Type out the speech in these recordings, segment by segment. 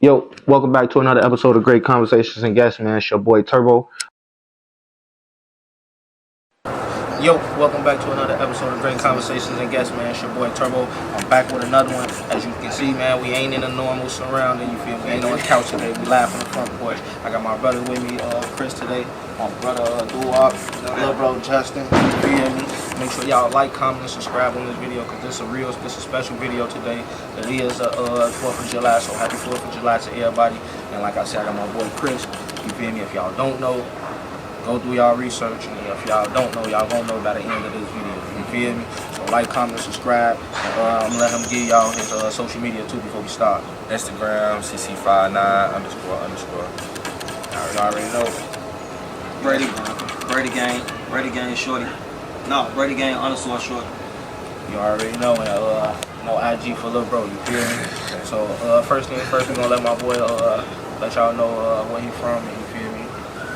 Yo, welcome back to another episode of Great Conversations and Guests, man. It's your boy Turbo. Yo, welcome back to another episode of Great Conversations and Guests, man. It's your boy Turbo. I'm back with another one. As you can see, man, we ain't in a normal surrounding, you feel me? We ain't on the couch today. We live on the front porch. I got my brother with me, Chris, today. My brother, Duwop, little bro, Justin, you feel me? Make sure y'all like, comment, and subscribe on this video, because this is a special video today. It is 4th of July, so happy 4th of July to everybody. And like I said, I got my boy Chris, you feel me? If y'all don't know, go do y'all research, and if y'all don't know, y'all gonna know by the end of this video. You feel me? So like, comment, subscribe, and I'm gonna let him give y'all his social media too before we start. Instagram, cc59__. You already know. Brady Gang Shorty. No, Brady Gang _shorty. You already know, and no IG for little bro. You feel me? So first thing first, we gonna let my boy let y'all know where he from, and you feel me?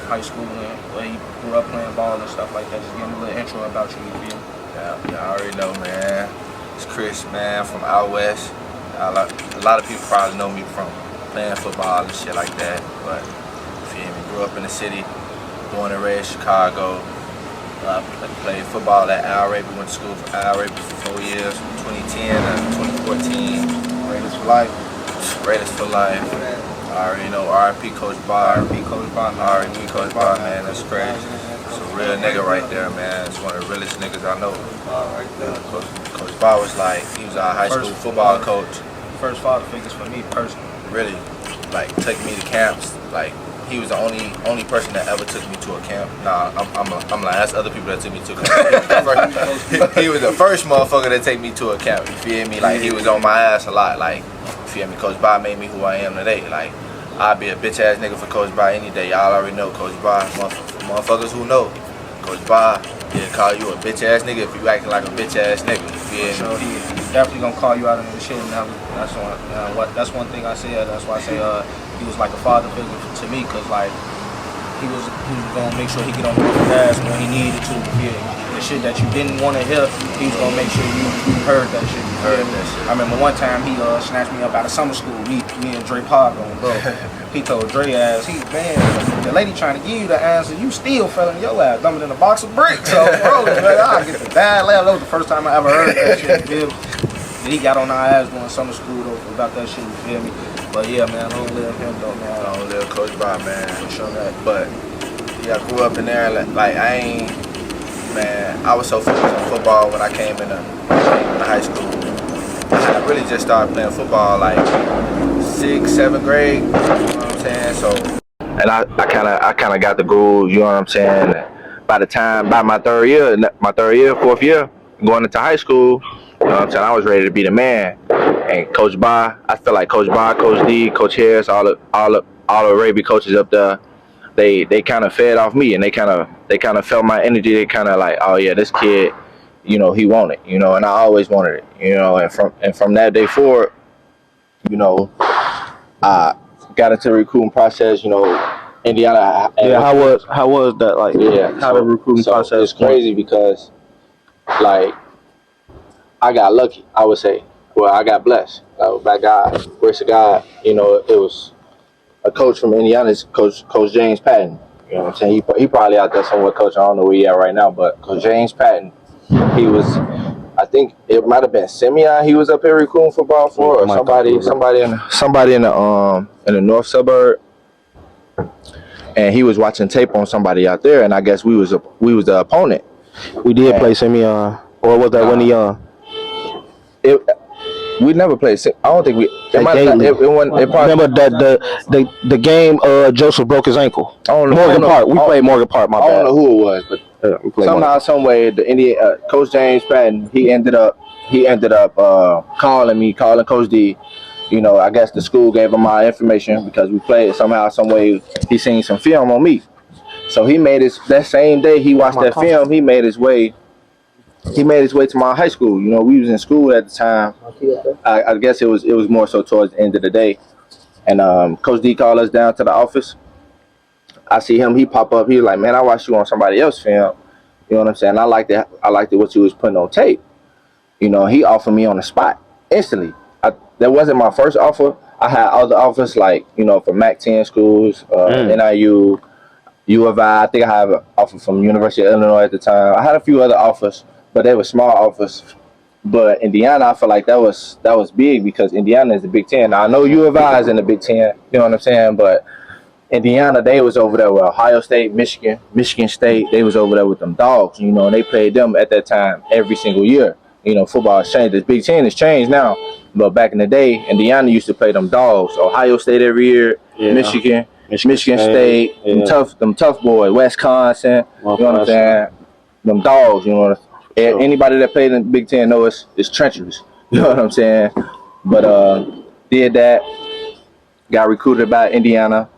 High school and where he grew up playing ball and stuff like that. Just give him a little intro about you, you feel me? Yeah, y'all already know, man. It's Chris, man, from out west. A lot of people probably know me from playing football and shit like that, but you feel me? Grew up in the city, born and raised Chicago. Played football at Al Raby, went to school for Al Raby for 4 years, from 2010 to 2014. Raiders for life. Raiders for life. I already know R.I.P. Coach Bar. R.I.P. Coach Bar. R.I.P. Coach Bar, man. That's crazy. It's a real nigga right there, man. It's one of the realest niggas I know. Coach Bar was like, he was our high school football coach. First father figures for me personally. Really, like, taking me to camps. Like, he was the only person that ever took me to a camp. Nah, I'm like, that's other people that took me to a camp. He was the first motherfucker that take me to a camp. You feel me? Like, he was on my ass a lot. Like, you feel me? Coach Bar made me who I am today. Like, I'd be a bitch ass nigga for Coach Bar any day. Y'all already know Coach Bar. Motherfuckers who know Coach Bar, he'll call you a bitch ass nigga if you acting like a bitch ass nigga. You feel me? So he's definitely gonna call you out on the shit, and that's one thing I said. That's why I say he was like a father figure to me, cause like he was gonna make sure he get on the ass when he needed to. Yeah, the shit that you didn't want to hear, he was gonna make sure you heard that shit. You heard that shit. I remember one time he snatched me up out of summer school. Me and Dre Pod going, bro. He told Dre ass, man, the lady trying to give you the answer, you still fell in your ass, dumping in a box of bricks. So bro, man, I get the bad laugh. That was the first time I ever heard that shit. You feel me? And he got on our ass during summer school though about that shit. You feel me? But yeah, man, I don't live him though, man. I don't live Coach Bar, man. For sure that. But yeah, I grew up in there. Like I ain't, man. I was so focused on football when I came in high school. I really just started playing football like 6th, 7th grade. You know what I'm saying? So, and I kind of got the groove. You know what I'm saying? By my third year, 4th year, going into high school, you know what I'm saying? I was ready to be the man. And Coach Bar, I feel like Coach Bar, Coach D, Coach Harris, all the Raby coaches up there, they kind of fed off me, and they kind of felt my energy. They kind of like, oh yeah, this kid, you know, he wanted, you know, and I always wanted it, you know, and from that day forward, you know, I got into the recruiting process, you know, Indiana. Yeah, how was that? Like, yeah, how the recruiting process? It's crazy because, like, I got lucky, I would say. Well, I got blessed by God, grace of God. You know, it was a coach from Indiana, Coach James Patton. You know what I'm saying? He probably out there somewhere coaching. I don't know where he at right now, but Coach James Patton, he was, I think it might have been Simeon he was up here recruiting football for, or somebody in the north suburb. And he was watching tape on somebody out there, and I guess we was the opponent. We did play Simeon, or was that when he We never played. I don't think we. Remember that the game Joseph broke his ankle. I don't know. Morgan Park. We played Morgan Park. My bad. I don't know who it was, but somehow, some way, the Indiana Coach James Patton, he ended up calling Coach D. You know, I guess the school gave him my information because we played somehow, some way. He seen some film on me, so he made that same day he watched that film. He made his way to my high school. You know, we was in school at the time. I guess it was more so towards the end of the day. And Coach D called us down to the office. I see him, he pop up, he was like, man, I watched you on somebody else's film. You know what I'm saying? I liked it what you was putting on tape. You know, he offered me on the spot instantly. That wasn't my first offer. I had other offers like from MAC-10 schools, NIU, U of I. I think I have an offer from University of Illinois at the time. I had a few other offers, but they were small offers. But Indiana, I feel like that was big because Indiana is the Big Ten. Now I know U of I is in the Big Ten. You know what I'm saying? But Indiana, they was over there with Ohio State, Michigan State. They was over there with them dogs, and they played them at that time every single year. Football has changed. The Big Ten has changed now, but back in the day, Indiana used to play them dogs. Ohio State every year, Michigan State, them tough boys, Wisconsin. You know what I'm saying? Them dogs. Anybody that played in the Big Ten knows it's treacherous. You know what I'm saying? But did that. Got recruited by Indiana.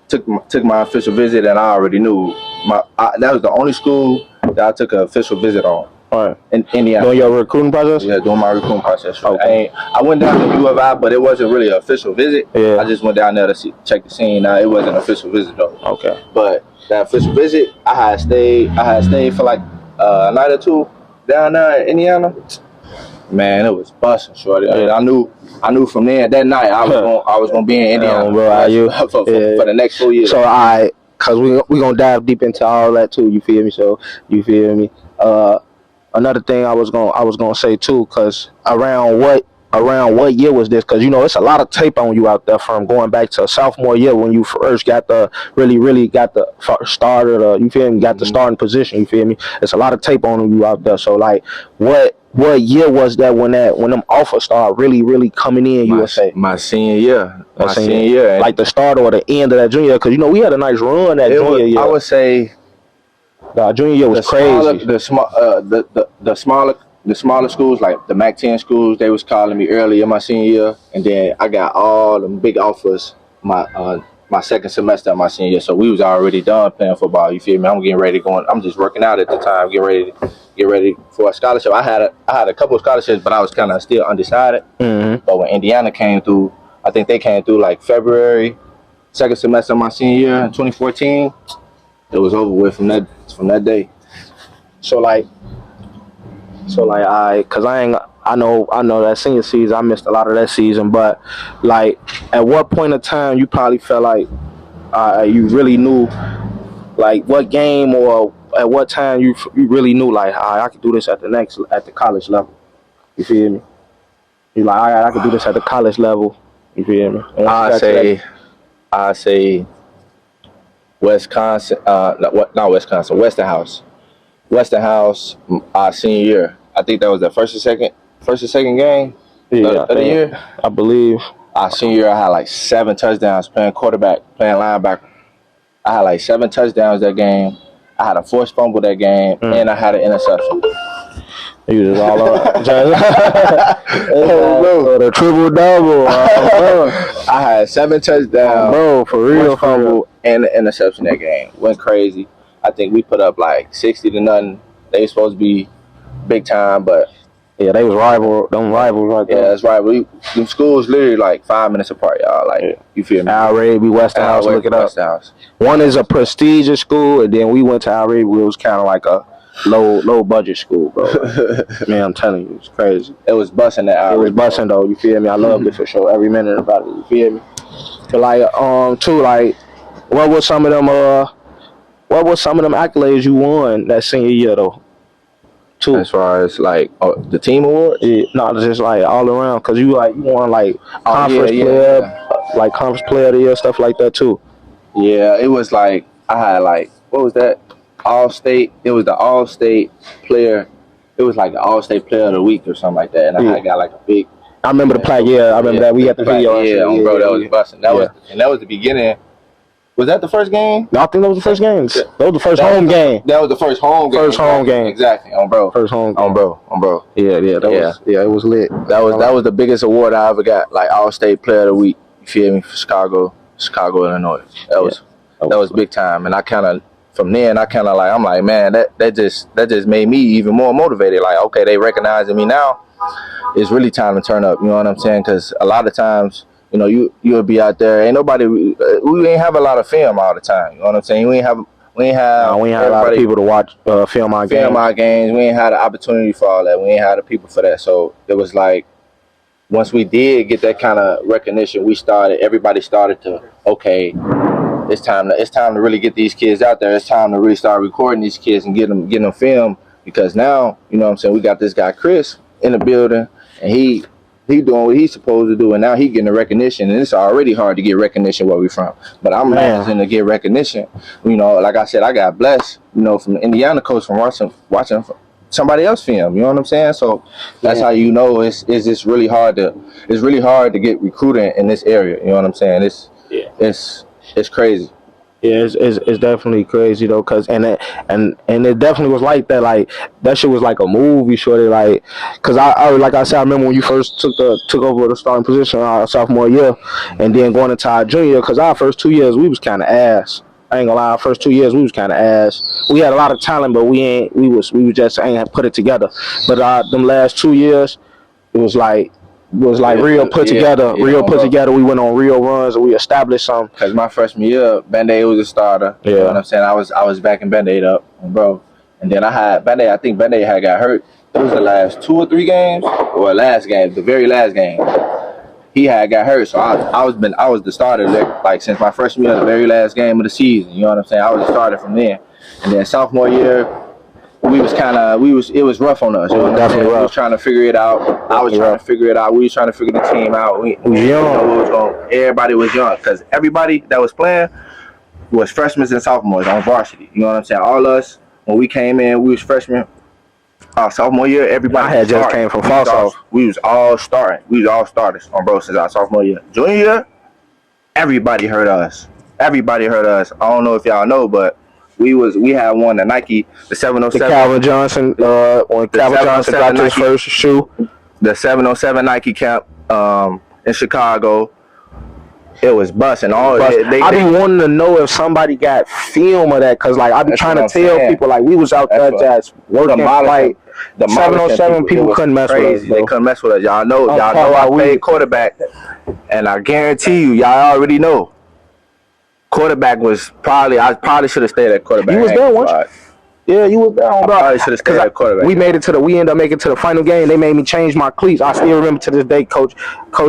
Took my official visit, and I already knew that was the only school that I took an official visit on. All right. In Indiana. Doing your recruiting process? Yeah, doing my recruiting process. Okay. I went down to U of I, but it wasn't really an official visit. Yeah. I just went down there to check the scene. Now it wasn't an official visit though. Okay. But that official visit, I had stayed for like a night or two down there in Indiana. Man, it was busting, shorty. Yeah. I knew from there that night I was gonna be in Indiana, for the next 4 years. So cause we gonna dive deep into all that too. You feel me? So you feel me? Another thing I was gonna say too, cause around what year was this? Cause it's a lot of tape on you out there from going back to sophomore year when you first got the really got the started. You feel me? Got the starting position. You feel me? It's a lot of tape on you out there. So like, what year was that when them offers started really coming in? You would say my senior year. My senior year, like the start or the end of that junior year, because we had a nice run that junior year. I would say the junior year was crazy. The smaller schools, like the MAC-10 schools, they was calling me early in my senior year, and then I got all them big offers my second semester of my senior year. So we was already done playing football. You feel me? I'm getting ready I'm just working out at the time, get ready for a scholarship. I had a couple of scholarships, but I was kind of still undecided. Mm-hmm. But when Indiana came through, I think they came through like February, second semester of my senior year in 2014. It was over with from that day. I know that senior season, I missed a lot of that season, but like at what point in time you probably felt like you really knew, like what game or at what time you really knew like I could do this at the college level. You feel me? You like I could do this at the college level. You feel me? I say Wisconsin, not Wisconsin, Westinghouse, our senior year. I think that was the first or second game of the year. I believe. Our senior year, I had like 7 touchdowns playing quarterback, playing linebacker. I had like 7 touchdowns that game. I had a forced fumble that game, and I had an interception. You was all around. The triple double. I had 7 touchdowns, bro, for real, fumble, and an interception that game. Went crazy. I think we put up like 60-0. They were supposed to be big time, but yeah, they was rivals right there. Yeah, that's right. Them schools literally like 5 minutes apart, y'all. Like, you feel me? Al Raby, Westinghouse, look it up. One is a prestigious school, and then we went to Al Raby, which was kind of like a low budget school, bro. Man, I'm telling you, it's crazy. It was busting that. It was busting though. You feel me? I loved it for sure. Every minute about it. You feel me? So like, too, like, what was some of them accolades you won that senior year though? Too. As far as like the team award? Yeah, not just like all around, cause you won like conference player, like conference player of the year, stuff like that too. Yeah, it was like I had like, what was that? All-State. It was the All-State player. It was like the All-State player of the week or something like that, and I got like a big. I remember the plaque. Yeah, I remember that. We had the video. Yeah, bro, that was busting. That was the beginning. Was that the first game? No, I think that was the first game. That was the first home game. That was the first home game. First home game. Exactly, on bro. First home game. On bro. Yeah, it was lit. That was the biggest award I ever got, like All-State Player of the Week. You feel me? For Chicago, Illinois. That was big time, and from then I'm like, man, that just made me even more motivated. Like, okay, they recognizing me now. It's really time to turn up. You know what I'm saying? Because a lot of times, you'll be out there. Ain't nobody. We ain't have a lot of film all the time. You know what I'm saying? We ain't have a lot of people to watch film our games. We ain't had the opportunity for all that. We ain't had the people for that. So it was like once we did get that kind of recognition, everybody started to, okay, it's time to really get these kids out there. It's time to really start recording these kids and getting them film, because now, you know what I'm saying, we got this guy Chris in the building, and he doing what he's supposed to do, and now he getting the recognition, and it's already hard to get recognition where we from. But I'm managing to get recognition. You know, like I said, I got blessed, you know, from the Indiana coach, from watching somebody else film. You know what I'm saying? So that's how you know it's really hard to get recruiting in this area. You know what I'm saying? It's crazy. Yeah, it's definitely crazy though, cause and it definitely was like that. Like that shit was like a movie, shorty. Like, cause I like I said, I remember when you first took over the starting position our sophomore year, and then going into our junior year. Cause our first 2 years we was kind of ass. I ain't gonna lie, our first 2 years we was kind of ass. We had a lot of talent, but we just ain't put it together. But them last 2 years, it was like real put together. We went on real runs and we established something. Cause my freshman year, Band-Aid was a starter. Yeah. You know what I'm saying? I was backing Band-Aid up, bro. And then I had Band-Aid. I think Band-Aid had got hurt. It was the last 2 or 3 games, or last game, the very last game. He had got hurt, so I was the starter like since my freshman year, the very last game of the season. You know what I'm saying? I was the starter from there. And then sophomore year, it was rough on us. You know Definitely rough. We was trying to figure it out. I was trying to figure it out. We was trying to figure the team out. We young. Everybody was young, because everybody that was playing was freshmen and sophomores on varsity. You know what I'm saying? All us, when we came in, we was freshmen. Our sophomore year, everybody had just came from false off. We was all starting. We was all starters on bro since our sophomore year. Junior year, everybody heard us. Everybody heard us. I don't know if y'all know, but we had won the Nike, the 707. The Calvin Johnson, when Calvin Johnson dropped his first shoe. The 707 Nike camp in Chicago. It was busting. I be wanting to know if somebody got film of that, cause like I be trying to tell people, like we was out there just working. Like the 707 people couldn't mess with us. They couldn't mess with us. Y'all know I played quarterback, and I guarantee you, y'all already know. Quarterback was I probably should have stayed at quarterback. You was there once. Yeah, you was there, bro. I probably should have stayed at quarterback. We ended up making it to the final game. They made me change my cleats. I still remember to this day, Coach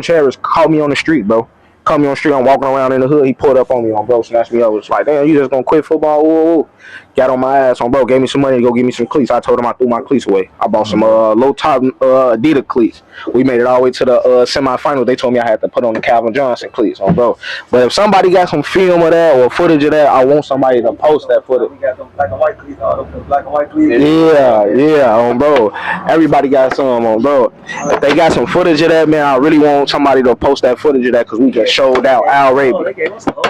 Harris called me on the street, bro. Called me on the street. I'm walking around in the hood. He pulled up on me, bro. Snatched me up. Was like, damn, you just gonna quit football? Whoa. Got on my ass, bro. Gave me some money to go give me some cleats. I told him I threw my cleats away. I bought some low top Adidas cleats. We made it all the way to the semifinals. They told me I had to put on the Calvin Johnson cleats, bro. But if somebody got some film of that or footage of that, I want somebody to post that footage. We got them black and white cleats, black and white cleats. Yeah, bro. Everybody got some, bro. If they got some footage of that, man, I really want somebody to post that footage of that, because we just showed out Al Raby.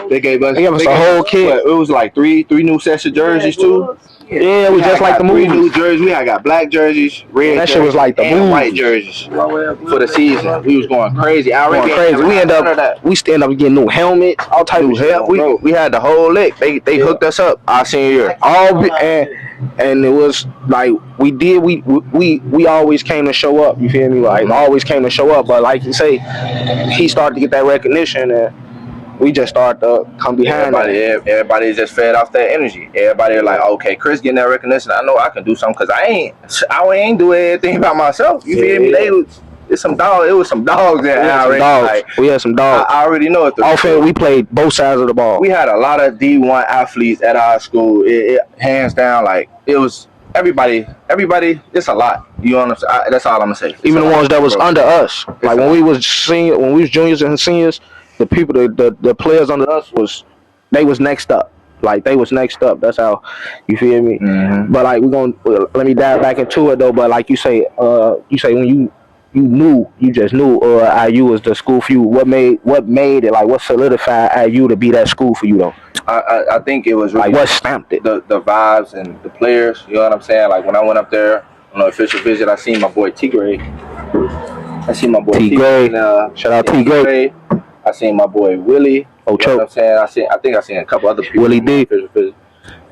They gave us a whole kit. It was like three new sets of jerseys too. Yeah, we just like the movie. 3 new jerseys. We had got black jerseys, red. That shit was like the and white jerseys for the season. We was going crazy. We still end up getting new helmets, all types of shit. We had the whole lick. They hooked us up our senior year. And it was like we always came to show up. You feel me? Like always came to show up. But like you say, he started to get that recognition, and we just started to come behind. Everybody just fed off that energy. Everybody like, okay, Chris getting that recognition. I know I can do something, because I ain't doing anything about myself. You feel me? It was some dogs there. We had some dogs. I already know it. Offense, we played both sides of the ball. We had a lot of D1 athletes at our school. It hands down, like it was everybody. It's a lot. You know what I'm saying? That's all I'm gonna say. Even the ones that was under us, like when we was juniors and seniors. The people, the players under us they was next up. Like they was next up. That's how, you feel me? Mm-hmm. But like let me dive back into it though. But like you say when you just knew IU was the school for you. What made it, like what solidified IU to be that school for you though? I think it was really like what stamped it. The vibes and the players. You know what I'm saying? Like when I went up there on an official visit, I seen my boy T Gray. T Gray. Shout out T Gray. I seen my boy Willie. Oh, you know what I'm saying? I think I seen a couple other people. Willie D. And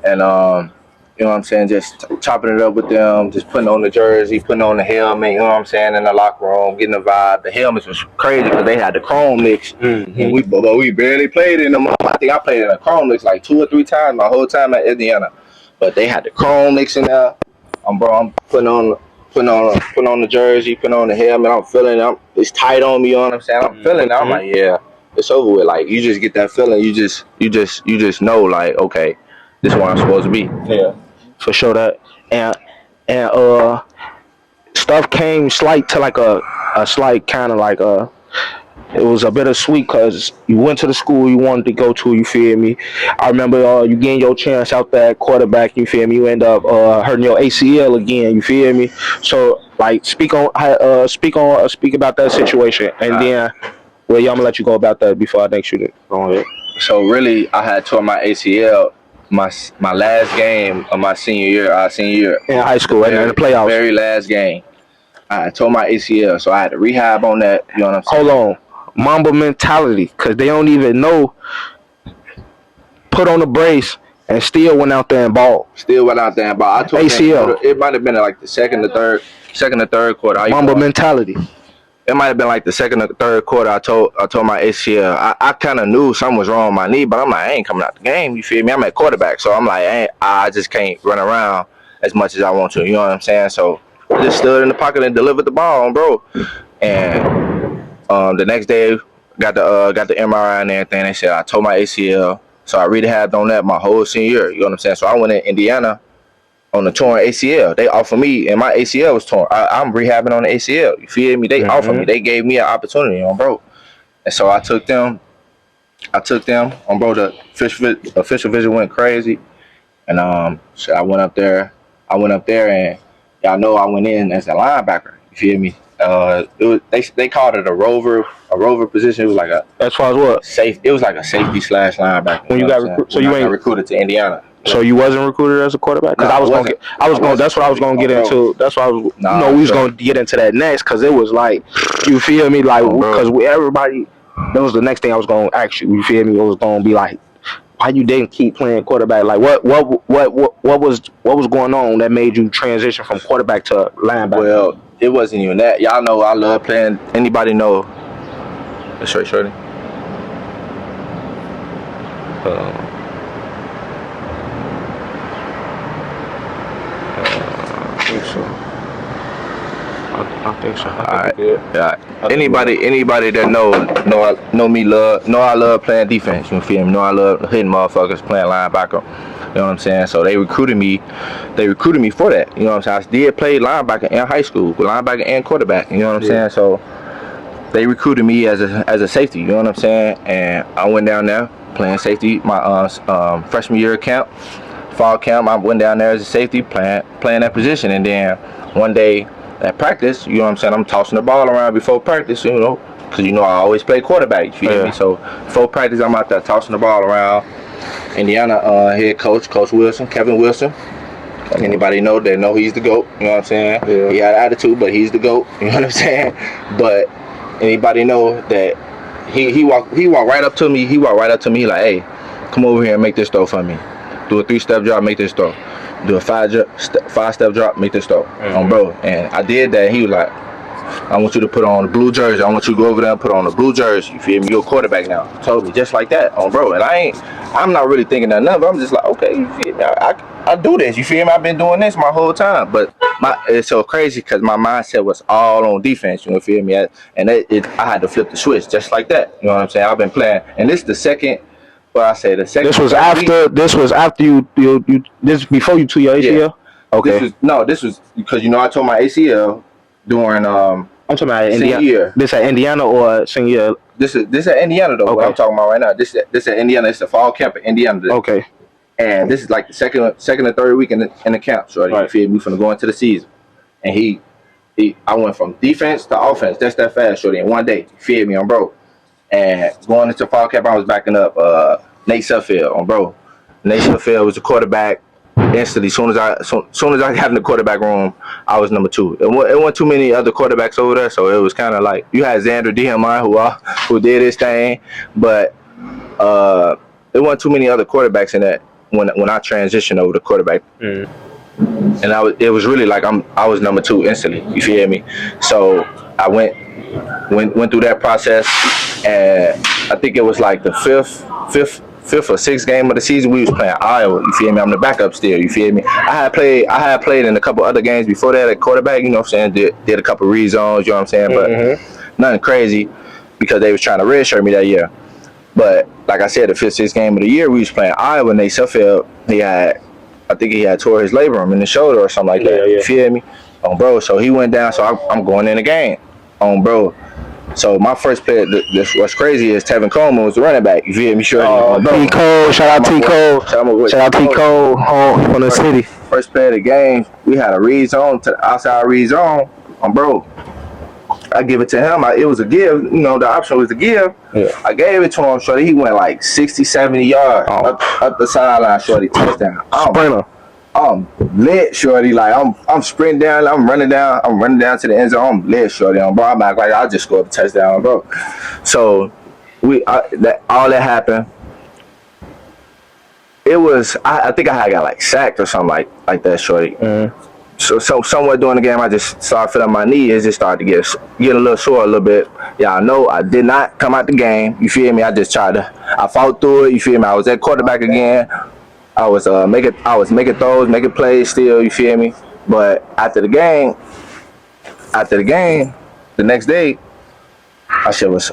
you know what I'm saying? Just chopping it up with them, just putting on the jersey, putting on the helmet. You know what I'm saying? In the locker room, getting the vibe. The helmets was crazy because they had the chrome mix, and we barely played in them. I think I played in a chrome mix like 2 or 3 times my whole time at Indiana, but they had the chrome mix in there. I'm putting on putting on the jersey, putting on the helmet. I'm feeling it. It's tight on me. You know what I'm saying? I'm feeling it. I'm like, yeah, it's over with. Like you just get that feeling. You just know like, okay, this is where I'm supposed to be. Yeah, for sure that. And stuff came slight to like a slight kind of like it was a bittersweet because you went to the school you wanted to go to, you feel me? I remember you getting your chance out there at quarterback, you feel me? You end up hurting your ACL again, you feel me? So like speak about that situation, and then well, yeah, I'm gonna let you go about that before I think you go ahead. So really, I had tore my ACL my last game of my senior year in high school, and in the playoffs. Very last game, I tore my ACL, so I had to rehab on that. You know what I'm saying? Hold on. Mamba mentality, because they don't even know. Put on the brace and still went out there and balled. I tore ACL. It might have been like the second or third quarter. Mamba mentality. It might have been like the second or third quarter. I tore my ACL. I kind of knew something was wrong with my knee, but I'm like, I ain't coming out the game. You feel me? I'm at quarterback, so I'm like, I just can't run around as much as I want to. You know what I'm saying? So I just stood in the pocket and delivered the ball, bro. And the next day, got the MRI and everything. They said I tore my ACL, so I rehabbed on that my whole senior year. You know what I'm saying? So I went in Indiana on the torn ACL. They offered me, and my ACL was torn. I'm rehabbing on the ACL. You feel me? They offered me. They gave me an opportunity on bro. And so I took them on bro. The official visit went crazy, and so I went up there, and y'all know I went in as a linebacker. You feel me? They called it a rover position. It was like as far as what? Safe. It was like a safety / linebacker. When you got recruited, so you ain't recruited to Indiana. So you wasn't recruited as a quarterback? Because that's what I was gonna get into. That's why we was gonna get into that next. Because it was like, you feel me? Like, because everybody, that was the next thing I was gonna ask you. You feel me? It was gonna be like, why you didn't keep playing quarterback? Like, what was going on that made you transition from quarterback to linebacker? Well, it wasn't even that. Y'all know I love playing. Anybody know? That's right, Shorty. I think so. All right. Yeah. Anybody that know me I love playing defense. You feel me? Know I love hitting motherfuckers, playing linebacker. You know what I'm saying? So they recruited me for that. You know what I'm saying? I did play linebacker in high school, linebacker and quarterback. You know what I'm saying? So they recruited me as a safety. You know what I'm saying? And I went down there playing safety my freshman year camp, fall camp. I went down there as a safety playing that position, and then one day at practice, you know what I'm saying, I'm tossing the ball around before practice, you know, because I always play quarterback, you feel me? So before practice, I'm out there tossing the ball around. Indiana head coach Wilson, Kevin Wilson. Anybody know? They know he's the GOAT. You know what I'm saying? Yeah. He had attitude, but he's the GOAT. You know what I'm saying? But anybody know that he walked right up to me. He walked right up to me like, hey, come over here and make this throw for me. Do a 3-step drop, make this throw. Do a 5-step drop, make this throw. Bro. And I did that. He was like, I want you to put on the blue jersey. I want you to go over there and put on the blue jersey. You feel me? You're a quarterback now. He told me just like that, bro. And I'm not really thinking that number. I'm just like, okay, you feel me? I do this. You feel me? I've been doing this my whole time. But it's so crazy because my mindset was all on defense. You know, feel me? And I had to flip the switch just like that. You know what I'm saying? I've been playing, and this is the second. Well, I say the second. This was after you. This before you tore your ACL. Yeah. Okay. This was because I tore my ACL during I'm talking about Indiana. Year. This at Indiana or senior year? This at Indiana though. Okay. What I'm talking about right now. This at Indiana. It's the fall camp at Indiana. Okay. And this is like the second or third week in the camp. So you feel me? From going to the season, and I went from defense to offense. That's that fast, shorty, in one day. You feel me? Bro. And going into fall camp, I was backing up Nate Suffield, bro. Nate Suffield was the quarterback. Instantly, soon as I got in the quarterback room, I was number 2. It wasn't too many other quarterbacks over there, so it was kind of like you had Xander Diamond who did his thing, but there wasn't too many other quarterbacks in that when I transitioned over to quarterback. And it was really like I was number 2 instantly. You feel me? So I went through that process, and I think it was like the fifth fifth or sixth game of the season, we was playing Iowa. You feel me? I'm the backup still. You feel me? I had played in a couple other games before that at quarterback. You know what I'm saying? Did a couple read zones. You know what I'm saying? But nothing crazy because they was trying to redshirt me that year. But like I said, the fifth, sixth game of the year, we was playing Iowa, and Suffield, I think he had tore his labrum in the shoulder or something like that. You feel me? Bro, so he went down, so I'm going in the game. Bro. So my first play, what's crazy is Tevin Coleman was the running back. You feel me? Sure. T. Cole, shout out T. Cole. Shout out T. Cole home from the city. First play of the game, we had a read zone to the outside read zone. Bro. I give it to him. It was a give. You know, the option was to give. Yeah. I gave it to him, shorty. He went like 60, 70 yards up the sideline, shorty. Touchdown. Sprinter. I'm lit, shorty. Like I'm sprinting down. I'm running down to the end zone. I'm lit, shorty. Bro, I'm like I just scored a touchdown, bro. So all that happened. It was I think I got like sacked or something like that, shorty. So somewhere during the game, I just started feeling my knee. It just started to get a little sore a little bit. Y'all know I did not come out the game. You feel me? I just I fought through it. You feel me? I was at quarterback again. I was making throws, making plays still. You feel me? But after the game, the next day, my shit was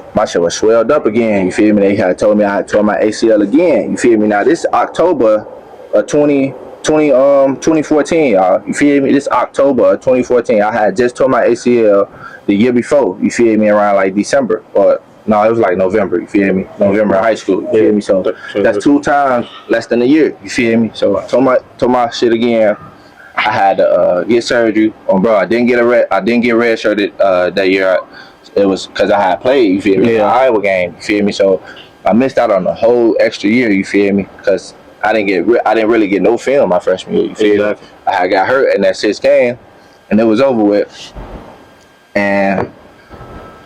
swelled up again. You feel me? They had told me I had tore my ACL again. You feel me? Now this October of 2014, y'all. You feel me? This October of 2014, I had just tore my ACL the year before. You feel me? Around like December or no, it was like November. You feel me? November high school. You feel me? So that's 2 times less than a year. You feel me? So I tore my shit again. I had to get surgery. Bro, I didn't get redshirted that year. It was because I had played. You feel me? The Iowa game. You feel me? So I missed out on the whole extra year. You feel me? Because I didn't really get no film my freshman year. You feel me? I got hurt in that 6th game, and it was over with. And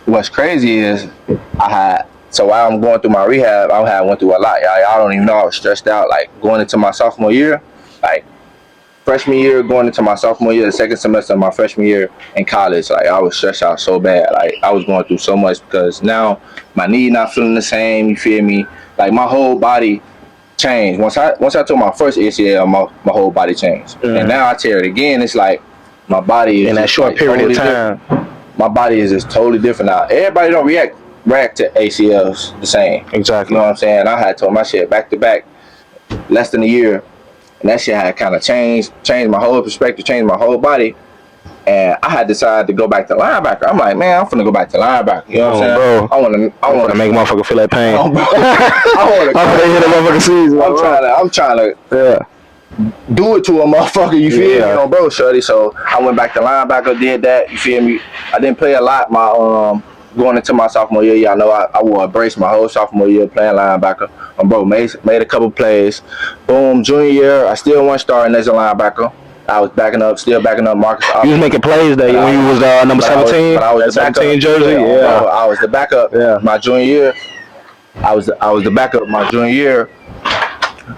what's crazy is while I'm going through my rehab, I went through a lot. Y'all don't even know I was stressed out. Like going into my sophomore year, like freshman year, going into my sophomore year, the second semester of my freshman year in college, like I was stressed out so bad. Like I was going through so much because now my knee not feeling the same. You feel me? Like my whole body changed. Once I tore my first ACL, my whole body changed. And now I tear it again. It's like my body is in that short period totally of time. Different. My body is just totally different now. Everybody don't react to ACLs the same. Exactly. You know what I'm saying? I had tore my shit back to back, less than a year, and that shit had kind of changed my whole perspective, changed my whole body. And I had decided to go back to linebacker. I'm like, man, I'm finna go back to linebacker. You know what I'm saying? Bro. I want to make motherfucker feel that pain. I want to hit a motherfucker season. I'm trying to do it to a motherfucker. You feel me? Bro, shorty. So I went back to linebacker, did that. You feel me? I didn't play a lot my going into my sophomore year. Y'all know I wore a brace my whole sophomore year playing linebacker. Bro, made a couple plays. Boom, junior year, I still wasn't starting as a linebacker. I was still backing up Marcus. You was making plays that when you was number 17? I was the 17 jersey? Yeah. I was the backup my junior year. I was the backup my junior year.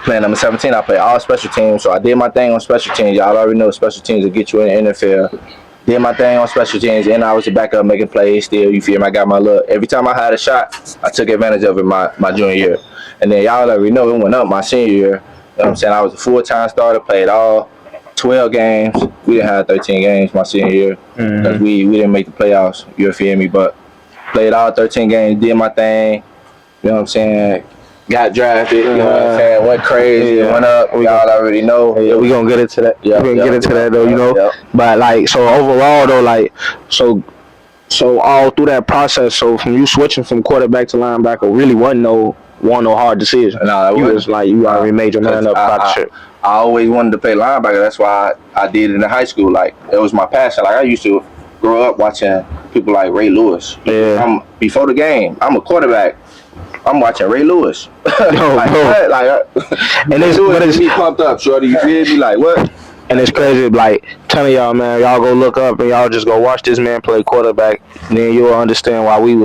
Playing number 17, I played all special teams. So I did my thing on special teams. Y'all already know special teams will get you in the NFL. Did my thing on special teams, and I was the backup making plays still. You feel me? I got my look. Every time I had a shot, I took advantage of it my junior year. And then y'all already know it went up my senior year. You know what I'm saying? I was a full-time starter, played all 12 games. We didn't have 13 games my senior year because we didn't make the playoffs. You feel me? But played all 13 games, did my thing. You know what I'm saying? Got drafted. You know what I'm saying? Went crazy, went up. Y'all already know. Yeah, we gonna get into that. We're gonna get into that though, you know. But like, so overall though, like, so all through that process, so from you switching from quarterback to linebacker, really wasn't no hard decision. No, you was like, you already made your mind up about the shit. I always wanted to play linebacker. That's why I did it in high school. Like, it was my passion. Like, I used to grow up watching people like Ray Lewis. Yeah. Before the game, I'm a quarterback. I'm watching Ray Lewis. Like, what? Like, and it's me pumped up, shorty. You feel me? Like, what? And it's crazy, like, telling y'all, man, y'all go look up and y'all just go watch this man play quarterback, and then you'll understand why we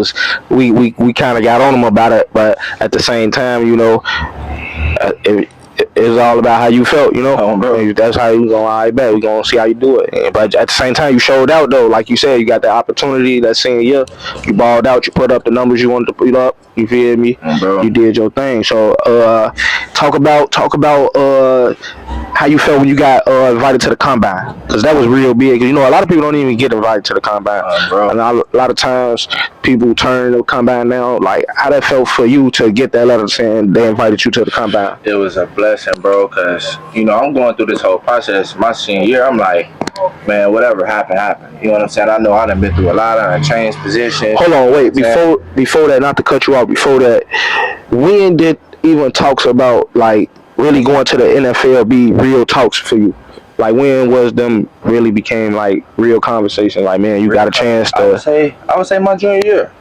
kind of got on him about it. But at the same time, you know, it's all about how you felt, you know. Oh, bro. And that's how you gonna. I bet we gonna see how you do it. But at the same time, you showed out though. Like you said, you got the opportunity that senior year. You balled out. You put up the numbers you wanted to put up. You feel me? Bro. You did your thing. So talk about how you felt when you got invited to the combine, because that was real big. You know, a lot of people don't even get invited to the combine. Bro. And a lot of times people turn to the combine now. Like, how that felt for you to get that letter saying they invited you to the combine? It was a blessing, bro, because, you know, I'm going through this whole process. My senior year, I'm like, man, whatever happened. You know what I'm saying? I know I done been through a lot. I done changed positions. Hold on, wait. Before that, not to cut you off, before that, when did even talks about, like, really going to the NFL be real talks for you? Like, when was them really became, like, real conversation? Like, man, you got a chance to... I would say my junior year.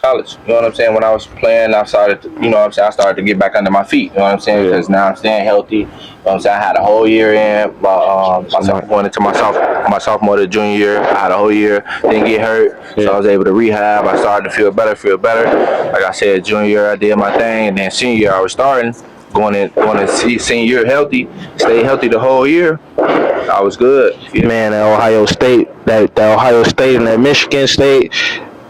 College. You know what I'm saying? When I was playing, I started to, you know what I'm saying, I started to get back under my feet. You know what I'm saying? Because now I'm staying healthy. You know what I'm saying? I had a whole year in. Going into my sophomore to junior year, I had a whole year. Didn't get hurt. So I was able to rehab. I started to feel better. Like I said, junior year, I did my thing. And then senior year, I was starting. Going to senior year healthy. Stayed healthy the whole year. I was good. Yeah. Man, that Ohio State and that Michigan State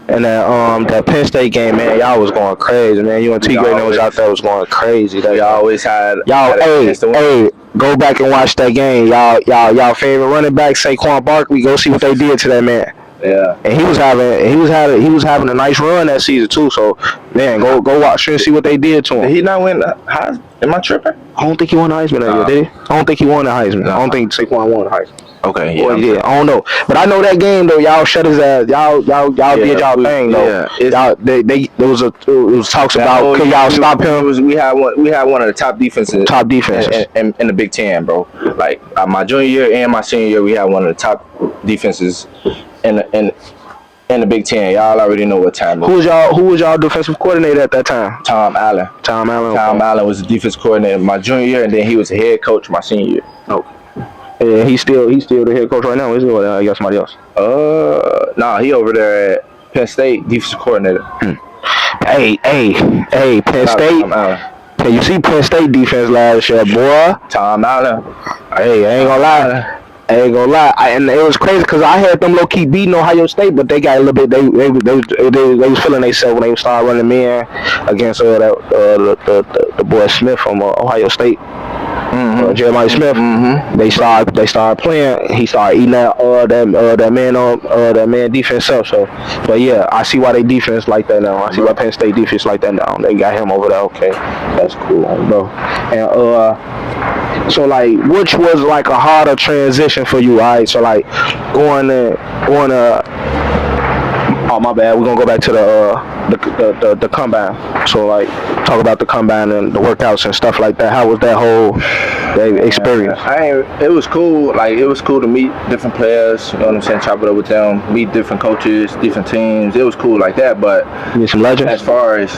and that Penn State game, man, y'all was going crazy, man. UNT Great was out there was going crazy. We always had hey, go back and watch that game. Y'all favorite running back Saquon Barkley. Go see what they did to that man. Yeah, and he was having a nice run that season too. So, man, go watch and see what they did to him. Did he not win the Heisman? Am I tripping? I don't think he won the Heisman that year, did he? I don't think he won the Heisman. No. I don't think Saquon won the Heisman. Okay, yeah. Well, yeah, I don't know, but I know that game though. Y'all shut his ass. Y'all did y'all thing though. Yeah, there was talks about could y'all stop him. We had one of the top defenses in the Big Ten, bro. Like my junior year and my senior year, we had one of the top defenses in the Big Ten. Y'all already know what time. Who was y'all defensive coordinator at that time? Tom Allen. Tom Allen was the defense coordinator my junior year, and then he was the head coach my senior year. Okay. Yeah, he's still the head coach right now. Isn't he? Or you got somebody else? Nah, he over there at Penn State, defensive coordinator. Hey, Penn State. Can you see Penn State defense last year, boy? Tom Allen. Hey, I ain't gonna lie. And it was crazy because I had them low key beating Ohio State, but they got a little bit. They was feeling themselves when they started running men against the boy Smith from Ohio State. Jeremiah Smith. They started playing. He started eating that man defense up. So, but yeah, I see why they defense like that now. I see why Penn State defense like that now. They got him over there. Okay, that's cool, bro. And so like, which was like a harder transition for you? All right, so like going to. Oh, my bad. We're gonna go back to the combine. So like, talk about the combine and the workouts and stuff like that. How was that whole experience? It was cool. Like, it was cool to meet different players. You know what I'm saying? Chop it up with them. Meet different coaches, different teams. It was cool like that. But meet some legends. As far as,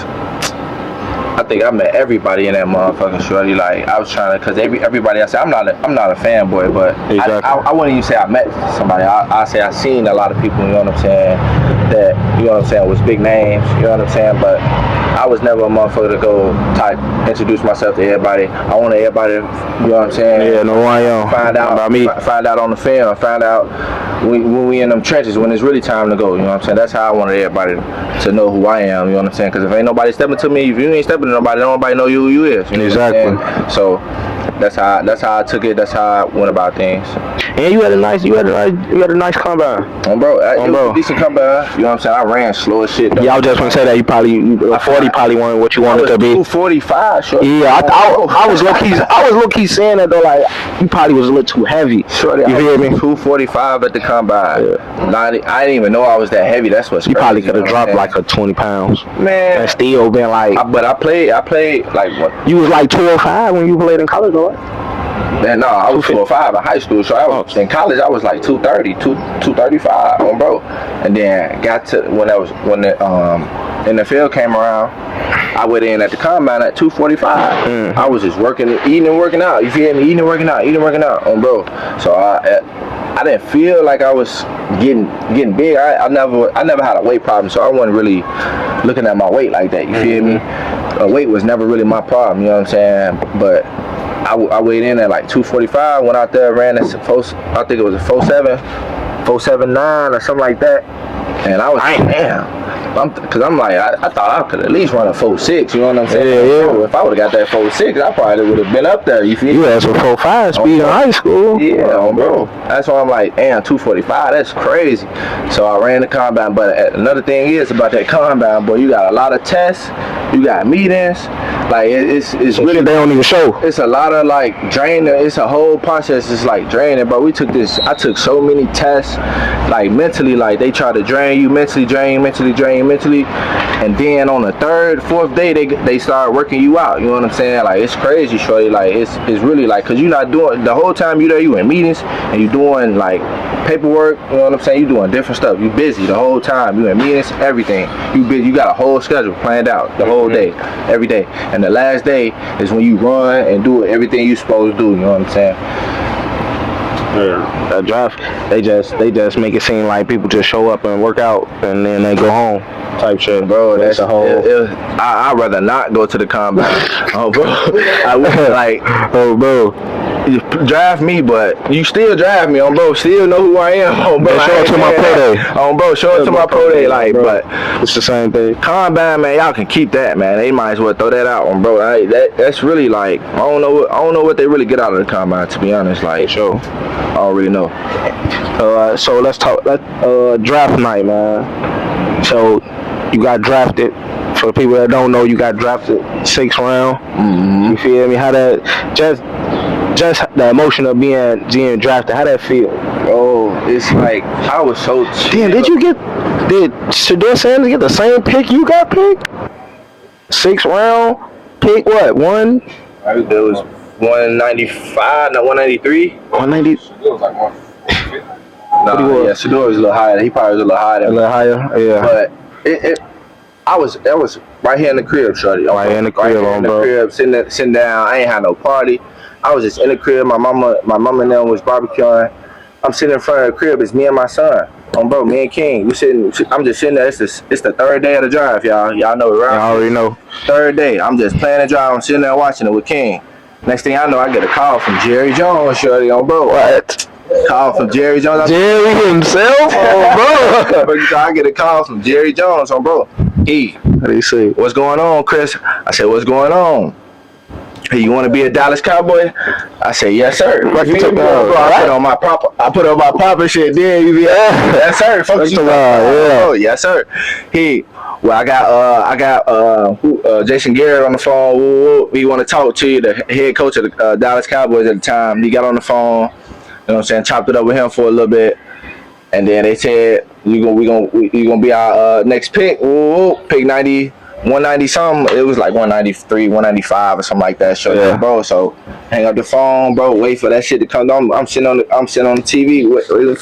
I think I met everybody in that motherfucking shorty. Like, I was trying to, cause everybody I said I'm not a fanboy, but exactly. I wouldn't even say I met somebody. I say I seen a lot of people. You know what I'm saying? That, you know what I'm saying, was big names. You know what I'm saying? But I was never a motherfucker to go introduce myself to everybody. I wanted everybody, you know what I'm saying? Yeah, no, I am. Find out about me. Find out on the film. Find out when we in them trenches, when it's really time to go. You know what I'm saying? That's how I wanted everybody to know who I am. You know what I'm saying? Because if ain't nobody stepping to me, if you ain't stepping to nobody, nobody know you who you is. You know exactly. So that's how I took it. That's how I went about things. And you had a nice combine. Bro, it was a decent combine. You know what I'm saying? I ran slow as shit. Yeah, I was just gonna say that you 40 probably wasn't what you wanted to be. 245. Sure. Yeah, I was low key saying that though. Like, you probably was a little too heavy. Shorty, you hear me? 245 at the combine. Yeah. I didn't even know I was that heavy. That's what's you crazy. Probably could have dropped like a 20 pounds. Man, and still been like. But I played like what? You was like 205 when you played in college, though, right? Man, no, I was 205 in high school. So I was in college. I was like 230, 235, bro. And then got to when the NFL came around, I went in at the combine at 245. I was just eating and working out. You feel me? Eating and working out, bro. So I didn't feel like I was getting big. I never had a weight problem, so I wasn't really looking at my weight like that. You feel me? Weight was never really my problem. You know what I'm saying? But I weighed in at like 245. Went out there, ran this I think it was a 4.79 or something like that. And I was like, damn. Because I'm like, I thought I could at least run a 4.6, you know what I'm saying? Yeah. If I would have got that 4.6, I probably would have been up there, you feel me? You had some 4.5 speed in high school. Yeah, bro. That's why I'm like, damn, 245, that's crazy. So I ran the combine, but another thing is about that combine, boy, you got a lot of tests, you got meetings, like it's really, they don't even show. It's a lot of like draining, it's a whole process, it's like draining, but I took so many tests, like mentally, like they try to drain you, mentally, and then on the third, fourth day they start working you out. You know what I'm saying? Like it's crazy, shorty. Like it's really like, cause you're not doing the whole time you there. You in meetings and you doing like paperwork. You know what I'm saying? You doing different stuff. You busy the whole time. You in meetings, everything. You busy. You got a whole schedule planned out the whole day, every day. And the last day is when you run and do everything you supposed to do. You know what I'm saying? Yeah, that draft, they just make it seem like people just show up and work out and then they go home type shit, bro. That's a whole. I'd rather not go to the combine. Oh, bro. I would like, oh, bro. You draft me, but you still draft me, bro. Still know who I am, bro. Show it to my pro day, bro. Show it to my pro day, like, bro. But it's the same thing. Combine, man, y'all can keep that, man. They might as well throw that out, bro. That's really like, I don't know what they really get out of the combine, to be honest. Like, sure. I don't really know. So let's talk. Draft night, man. So you got drafted. For the people that don't know, you got drafted 6th round. Mm-hmm. You feel me? How that just the emotion of being drafted? How that feel? Oh, it's like I was so. Damn, did Shedeur Sanders get the same pick you got picked? 6th round pick? What one? It was 195, no 193. 190. It was like 150. No, yeah, Shedeur was a little higher. He probably was a little higher. A little higher, yeah. But I was right here in the crib, shorty. Right in the crib, bro. Sitting down. I ain't had no party. I was just in the crib. My mama and them was barbecuing. I'm sitting in front of the crib. It's me and my son. Bro, me and King. I'm just sitting there. It's the third day of the drive, y'all. Y'all know it, right? I already know. Third day. I'm just playing the drive. I'm sitting there watching it with King. Next thing I know, I get a call from Jerry Jones, shorty, bro. What? Call from Jerry Jones. Jerry himself? Bro. I get a call from Jerry Jones, bro. What do you say? What's going on, Chris? I said, what's going on? Hey, you want to be a Dallas Cowboy? I said, yes, sir. Bro, I put on my proper shit. Then you be, yes, sir. Fuck you, yeah. Oh, yes, sir. I got Jason Garrett on the phone. We want to talk to you, the head coach of the Dallas Cowboys at the time. He got on the phone. You know what I'm saying? Chopped it up with him for a little bit. And then they said, you gonna be our next pick. Pick 190 something. It was like 193, 195 or something like that. Yeah. Bro. So hang up the phone, bro. Wait for that shit to come. I'm sitting on the TV,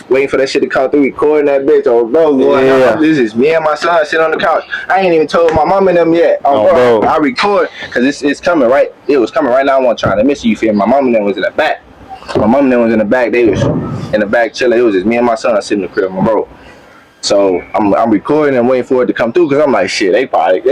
waiting for that shit to come through, recording that bitch. Bro, this is me and my son sitting on the couch. I ain't even told my mom and them yet. Bro. I record because it's coming right. It was coming right now. I wasn't trying to miss you. Feel me? My mom and them was in the back. My mom and them was in the back. They was in the back chilling. It was just me and my son sitting in the crib, bro. So I'm recording and waiting for it to come through because I'm like, shit, they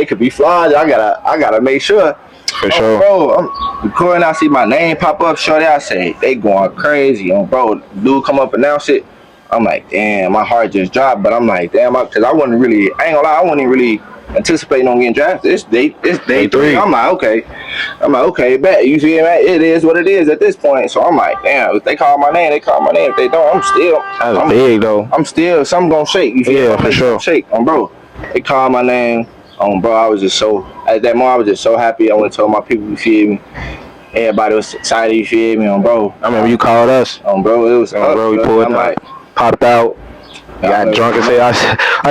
could be flies. I gotta make sure. For sure. Bro, I'm recording. I see my name pop up, shorty. I say they going crazy, bro. Dude come up announce it. I'm like, damn, my heart just dropped. But I'm like, damn, because I ain't gonna lie, I wasn't really anticipating on getting drafted. It's day 3. I'm like, okay, bet. You see, man, it is what it is at this point. So I'm like, damn, if they call my name, they call my name. If they don't, I'm big though. I'm still, something gonna shake. You feel me? For sure. Shake, bro. They called my name, bro. I was just so, at that moment, I was just so happy. I went to tell my people, you feel me? Everybody was excited, you feel me, bro. I remember you called us. Bro, it was bro, we pulled up, popped out. Got drunk and say I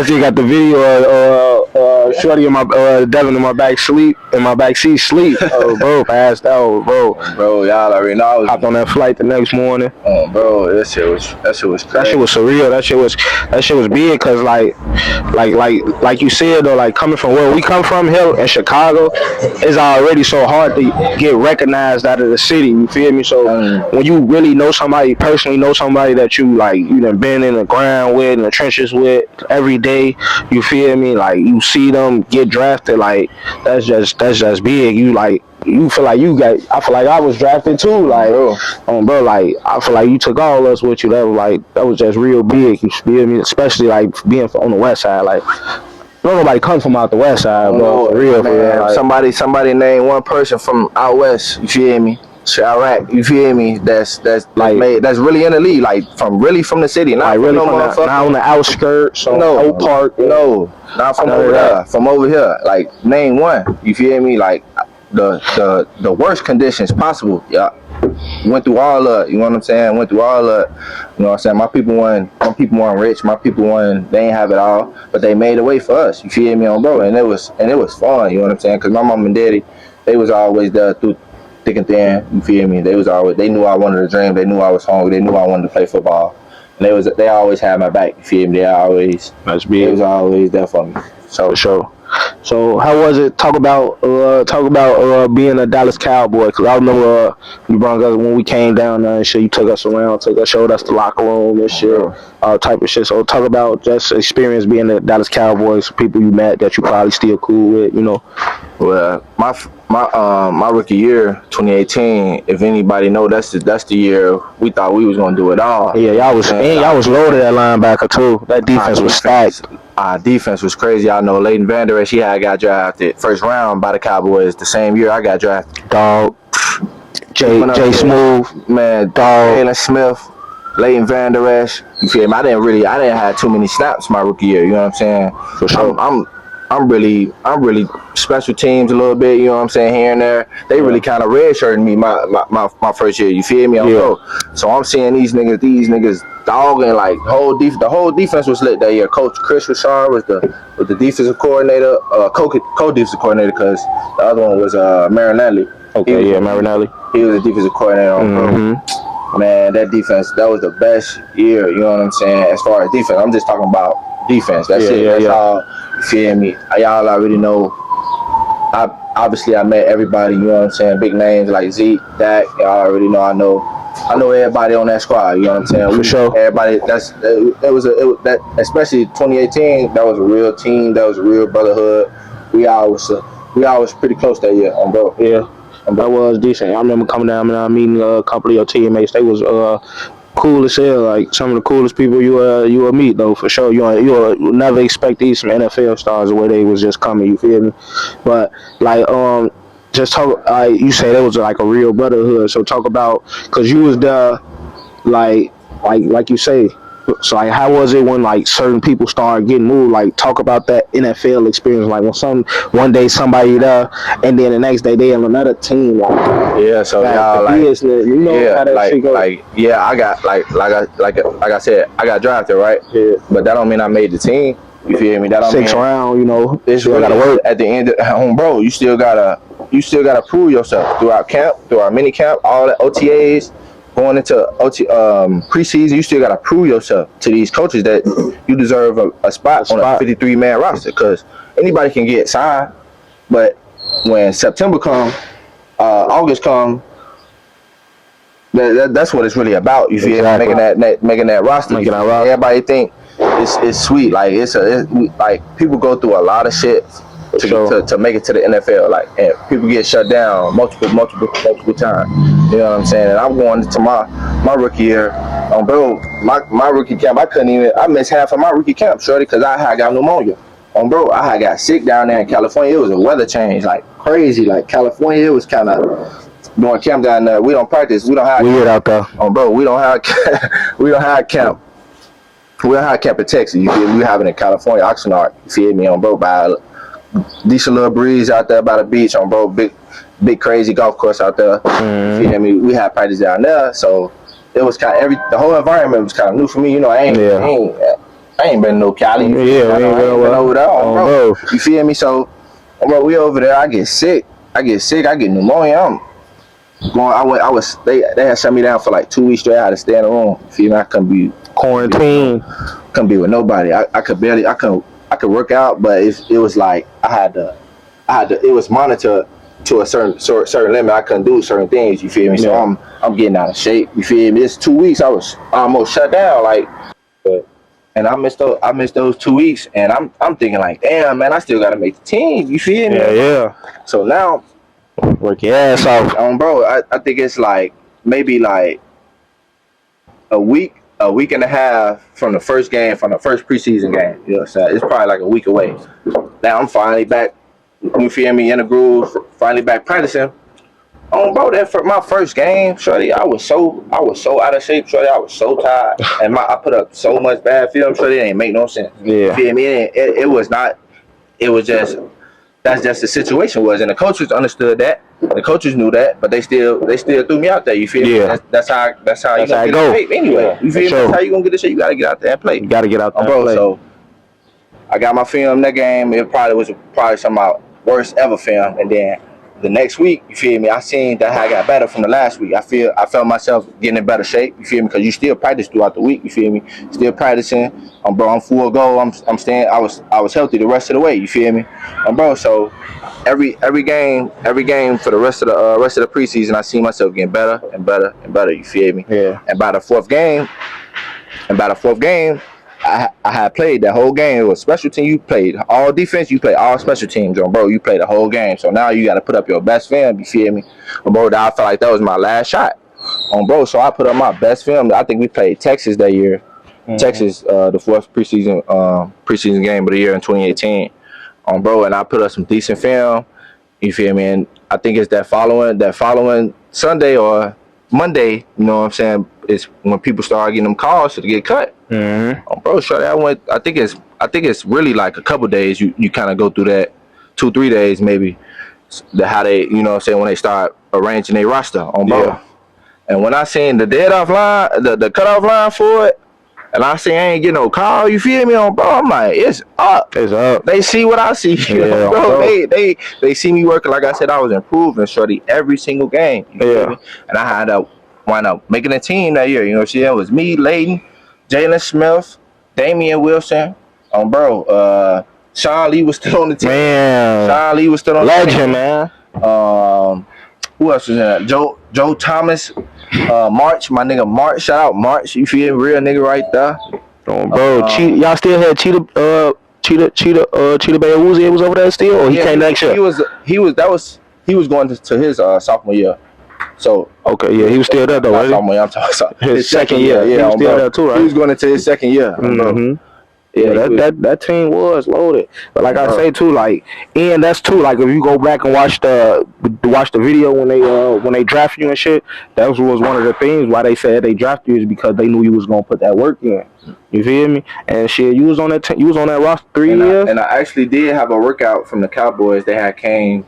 still got the video of shorty in my Devin in my back seat sleep. Bro, passed out, bro. Bro, y'all already know. I was hopped on that flight the next morning. Bro, that shit was crazy. That shit was surreal. That shit was big because like you said though, like coming from where we come from here in Chicago, it's already so hard to get recognized out of the city. You feel me? So when you really know somebody, personally know somebody that you done been in the ground with the trenches with every day. You feel me? Like you see them get drafted, like that's just big. You feel like you got. I feel like I was drafted too. Like, bro, like I feel like you took all us with you. That was just real big. You feel me? Especially like being on the west side. Like, nobody comes from out the west side, bro. For real, man. Like, somebody name one person from out west. You feel me? Chirac, you feel me? That's really in the league, like from the city, not like really no not on the outskirts, Oak Park. No, not from over there. From over here, like name one. You feel me? Like the worst conditions possible. Yeah, went through all of. You know what I'm saying? Went through all of. You know what I'm saying? My people weren't rich. My people weren't. They ain't have it all, but they made a way for us. You feel me, on bro? And it was fun. You know what I'm saying? Because my mom and daddy, they was always there through thick and thin, you feel me? They knew I wanted to dream. They knew I was hungry. They knew I wanted to play football. And they always had my back. You feel me? They was always there for me. So for sure. So how was it? Talk about being a Dallas Cowboy. Cause I remember you brought us when we came down there and shit. You took us around, showed us the locker room and shit, all type of shit. So talk about just experience being the Dallas Cowboys. People you met that you probably still cool with, you know. Well, my rookie year, 2018. If anybody know, that's the year we thought we was gonna do it all. Yeah, y'all was loaded at linebacker too. That defense was stacked. Our defense was crazy. I know Leighton Vander Esch, got drafted first round by the Cowboys the same year I got drafted. Dog, Jay Smooth, man, dog, Jalen Smith, Leighton Vander Esch. You feel me? I didn't have too many snaps my rookie year. You know what I'm saying? For sure. I'm really special teams a little bit, you know what I'm saying, here and there. They really kind of redshirted me my first year, you feel me? So I'm seeing these niggas dogging, like the whole defense was lit that year. Coach Chris Richard was the defensive coordinator, co-defensive coordinator, because the other one was Marinelli. Marinelli. He was the defensive coordinator. Man, that defense, that was the best year, you know what I'm saying, as far as defense. I'm just talking about defense. That's it. That's all. You feel me? Y'all already know. I met everybody. You know what I'm saying? Big names like Zeke, Dak. Y'all already know. I know everybody on that squad. You know what I'm saying? For sure. Everybody. That especially 2018. That was a real team. That was a real brotherhood. We all was pretty close that year, bro. Yeah. That was decent. I remember coming down and meeting a couple of your teammates. They was cool as hell. Like some of the coolest people you will meet though, for sure. You'll never expect these some NFL stars the way they was just coming. You feel me? But like just talk. You said it was like a real brotherhood. So talk about, cause you was there, like you say. So like, how was it when like certain people started getting moved? Like talk about that NFL experience. Like when one day somebody there, and then the next day they on another team. Like, so y'all like, you know how that shit goes. I got like I said, I got drafted, right? Yeah. But that don't mean I made the team. You feel me? That don't mean 6th round. You know, it's really gotta work at the end of home, bro. You still gotta prove yourself throughout camp, throughout mini camp, all the OTAs. Going into preseason, you still got to prove yourself to these coaches that you deserve a spot on a 53-man roster, because anybody can get signed. But when September comes, August comes, that's what it's really about. You feel making that roster. Everybody think it's sweet. Like it's like people go through a lot of shit to make it to the NFL, like, and people get shut down multiple times. You know what I'm saying? And I'm going to my rookie year, bro. My rookie camp, I missed half of my rookie camp, shorty, because I had got pneumonia. Bro, I had got sick down there in California. It was a weather change, like crazy. Like California, it was kind of doing camp down there. We don't practice. We don't have weird out there. Bro, we don't have camp. We don't have camp in Texas. You feel me? We have it in California, Oxnard. You feel me? Bro, by decent little breeze out there by the beach, bro. Big crazy golf course out there. You feel me? We had practice down there, so it was kind of the whole environment was kind of new for me. You know, I ain't been no Cali. I ain't been over there, bro. You feel me? So, bro, we over there. I get sick. I get pneumonia. They had shut me down for like 2 weeks straight. I had to stay in the room. You feel me? I couldn't be quarantined. Couldn't be with nobody. I could work out, but it was like I had to. It was monitored to a certain limit. I couldn't do certain things. You feel me? So I'm getting out of shape. You feel me? It's 2 weeks. I was almost shut down. Like, but And I missed those 2 weeks, and I'm thinking like, damn, man, I still gotta make the team. You feel me? Yeah. So now, Work your ass off. bro, I think it's like maybe like a week and a half from the first preseason game. You know what I'm saying? It's probably like a week away. Now I'm finally back. You feel me? In the groove. Finally back practicing. Bro, that for my first game, shorty, I was so out of shape, shorty. I was so tired, and I put up so much bad film, shorty. It ain't make no sense. Yeah. You feel me? It was not. It was just. That's just the situation was, and the coaches understood that. The coaches knew that, but they still threw me out there. You feel me? That's how you gonna get the shape anyway. Yeah, you feel me? sure. That's how you gonna get the shape. You gotta get out there and play. You gotta get out there, bro. and play. So I got my film that game. It was some of my worst ever film, and then the next week, you feel me? I seen that I got better from the last week. I felt myself getting in better shape. You feel me? Because you still practice throughout the week. You feel me? Still practicing. Bro, I'm full go. I'm staying. I was healthy the rest of the way. You feel me? Bro, so every game for the rest of the preseason, I see myself getting better and better and better. You feel me? Yeah. And by the fourth game, I had played that whole game. It was special team. You played all defense. You played all special teams, bro. You played the whole game. So now you got to put up your best film. You feel me? Bro, I felt like that was my last shot. Bro, so I put up my best film. I think we played Texas that year. Mm-hmm. Texas, the fourth preseason game of the year in 2018. Bro, and I put up some decent film. You feel me? And I think it's that following Sunday or Monday, you know what I'm saying, is when people start getting them calls to get cut. Mm-hmm. Bro, shorty, I think it's really like a couple days. You kind of go through that 2-3 days maybe. How they, you know what I'm saying, when they start arranging their roster on bro. Yeah. And when I seen the dead-off line, the cutoff line for it, and I see I ain't getting no call, you feel me, bro? I'm like, it's up. It's up. They see what I see, yeah, bro. They see me working. Like I said, I was improving, shorty, every single game. You feel me? And I had to wind up making a team that year. You know what I'm saying? It was me, Layden, Jalen Smith, Damian Wilson, bro. Sean Lee was still on the team. Man, Sean Lee was still on the team. Legend, man. Who else was in that? Joe Thomas, March, my nigga March. Shout out March. You feel me? Real nigga right there. Bro, y'all still had Cheetah Bay Uzi was over there still, or he came next year? He was going to his sophomore year. So okay, yeah, he was still there though, right? Sophomore year, I'm talking his second year. Yeah, he was still there too, right? He was going into his second year. Mm-hmm. Yeah, that team was loaded. But like I say too, like, and that's too, like, if you go back and watch the video when they draft you and shit, that was one of the things why they said they drafted you is because they knew you was gonna put that work in. You feel me? And shit, you was on that roster 3 years. And I actually did have a workout from the Cowboys. They had came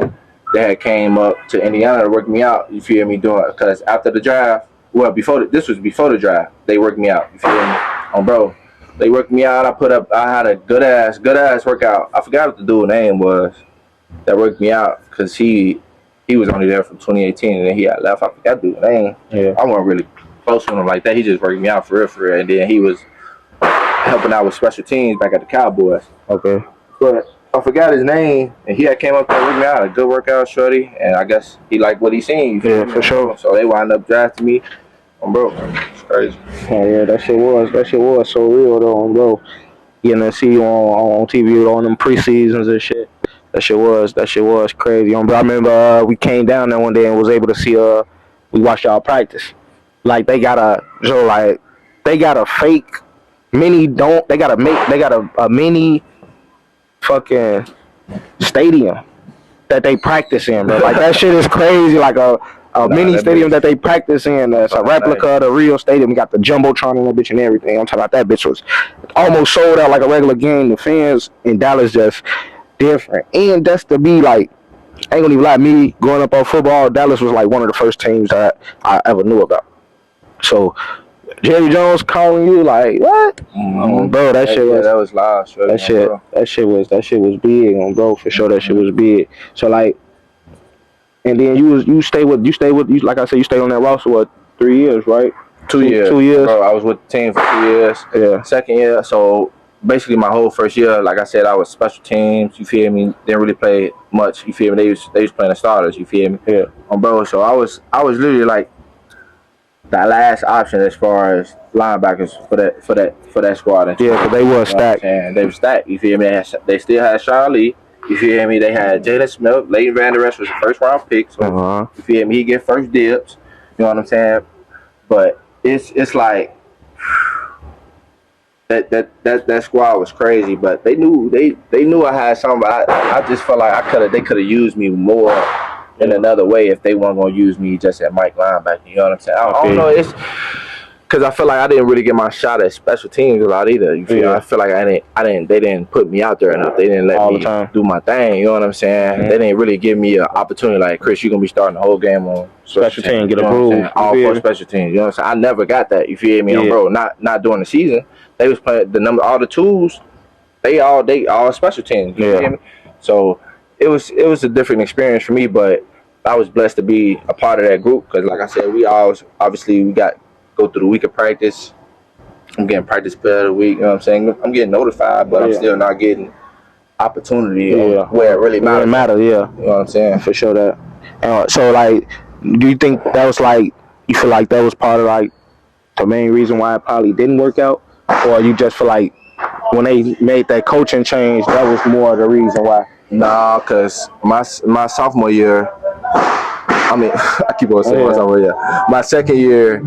up to Indiana to work me out. You feel me? Because after the draft, well, this was before the draft, they worked me out. You feel me? Bro. They worked me out. I had a good ass workout. I forgot what the dude's name was that worked me out because he was only there from 2018 and then he had left. I forgot the dude's name. Yeah. I wasn't really close to him like that. He just worked me out for real. And then he was helping out with special teams back at the Cowboys. Okay. But I forgot his name, and he had came up there and worked me out. A good workout, shorty, and I guess he liked what he seen. Yeah, for sure. So they wound up drafting me. Bro, it's crazy. Oh yeah, that shit was so real though, bro. Getting to see you on TV on them preseasons and shit. That shit was crazy, bro. I remember we came down there one day and was able to see we watched y'all practice. Like they got a fake mini they got a mini fucking stadium that they practice in, bro. Like that shit is crazy. Like a mini stadium that they practice in. It's a replica of the real stadium. We got the jumbotron and that bitch and everything. I'm talking about that bitch was almost sold out like a regular game. The fans in Dallas just different. And that's to be like, I ain't gonna even lie, me growing up on football, Dallas was like one of the first teams that I ever knew about. So Jerry Jones calling you like what? Mm-hmm. Bro, that shit was that was live. That shit was big, bro. For sure, that shit was big. So like. And then you stay with like I said, you stayed on that roster what 3 years, right? 2 years. 2 years. Bro, I was with the team for 2 years. Yeah. Second year, so basically my whole first year, like I said, I was special teams. You feel me? Didn't really play much. You feel me? They was playing the starters. You feel me? Yeah. Bro, so I was literally like the last option as far as linebackers for that squad. Yeah, because they were stacked. And they were stacked. You feel me? They still had Sean Lee. You feel me? They had Jalen Smith. Leighton Vander Esch was a first-round pick. So you feel me? He get first dibs. You know what I'm saying? But it's like that squad was crazy. But they knew I had something. But I just felt like they could have used me more in another way if they weren't gonna use me just at Mike linebacker. You know what I'm saying? I don't know. It's because I feel like I didn't really get my shot at special teams a lot either. You feel me? I feel like they didn't put me out there enough. They didn't let me do my thing. You know what I'm saying? They didn't really give me an opportunity like, Chris, you're gonna be starting the whole game on special teams. Get approved. All for special teams. You know what I'm saying? I never got that. You feel me, bro? Not during the season. They was playing all the tools. They all special teams. You feel me? So it was a different experience for me, but I was blessed to be a part of that group because, like I said, we go through the week of practice. I'm getting practice player of the week. You know what I'm saying? I'm getting notified, but I'm still not getting opportunity where it really matters. You know what I'm saying? For sure that. So, like, do you think that was like, you feel like that was part of like the main reason why it probably didn't work out? Or you just feel like when they made that coaching change, that was more of the reason why? Nah, because my sophomore year, I mean, I keep on saying my sophomore year. My second year,